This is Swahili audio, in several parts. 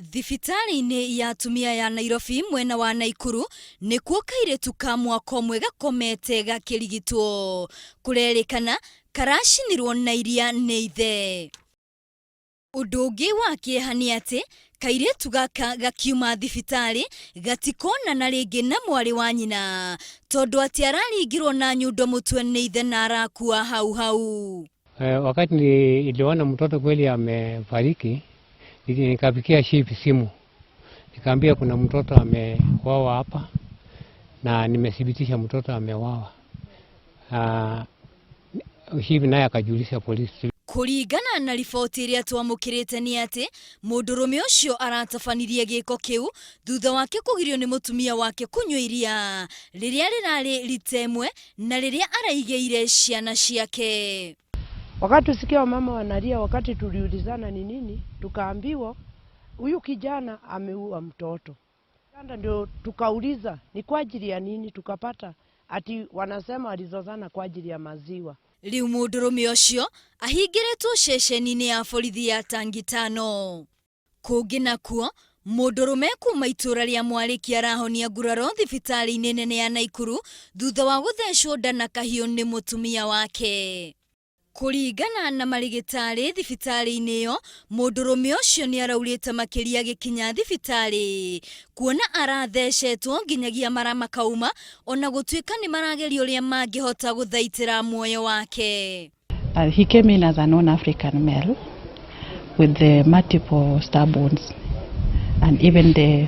Thibitari-inĩ ya atumia ya Nairobi mwena wa naikuru nĩkuo kairĩtu ka mwaka ũmwe gakomete gakĩrigitwo, kũrerĩkana karacinirwo na iria nĩ ithe. Ũndũ ũngĩ wa kĩeha nĩ atĩ kairĩtu gaka gakiuma thibitari gatikona na rĩngĩ na mwarĩ wa nyina, tondũ atĩ araringirwo na nyundo mũtwe nĩ ithe na arakua hau. Wakati niliona mtoto kweli amefariki, nikapigia chifu simu, nikaambia kuna mtoto amewawa hapa na nimethibitisha mtoto amewawa. Chifu naye akajulisha polisi. Kũringana na riboti iria twamũkĩrĩte nĩ atĩ Mundurume ũcio aratabanirie gĩko kĩu thutha wake kũgirio nĩ mutumia wake kunywa iria rĩrĩa rĩrarĩ rita ĩmwe na rĩrĩa araigĩire ciana ciake. Wakati tusikia mama wanalia, wakati tuliulizana ni nini, tukaambiwa huyu kijana ameua mtoto. Ndio tukauliza ni kwa ajili ya nini, tukapata ati wanasema walizozana kwa ajili ya maziwa. Rĩu Mundurume ũcio ahingĩrĩtwo ceceni-inĩ ya borithi ya Tangi 5. Kũngĩ nakuo Mundurume kuma itũra rĩa Mwarĩki arahonia nguraro thibitari-inĩ nene ya Naikuru thutha wa guthecwo nda na kahiu nĩ mutumia wake. Kũringana na marigitari thibitari-inĩ ĩyo, Mundurume ũcio nĩ araurĩte makĩria gĩkinya thibitari kuona arathecetwo nginyagia mara makauma, ona gũtuĩka nĩ marageria ũrĩa mangĩhota gũthaitĩra muoyo wake. He came in as a non-African male with the multiple stab wounds and even the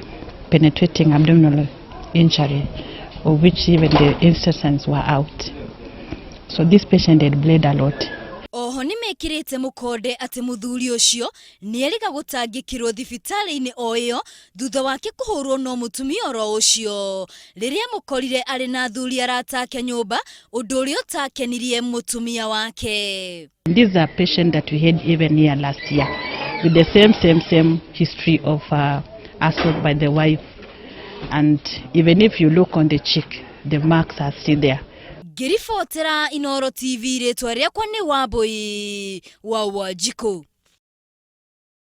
penetrating abdominal injury, of which even the intestines were out. So this patient had bled a lot. Oho nĩ mekĩrĩte mũkonde atĩ Muthuri ũcio nĩ eriga gũtangĩkĩrwo thibitari-inĩ o ĩyo thutha wake kũhũrwo no mutumia oro ũcio rĩrĩa mũkorire arĩ na athuri aratake nyũmba, ũndũ ũrĩa ũtakenirie mutumia wake. This is a patient that we had even here last year with the same history of assault by the wife, and even if you look on the cheek, the marks are still there. Ngiribotera Inooro TV rĩtwa rĩakwa nĩ Wambui wa Wanjikũ.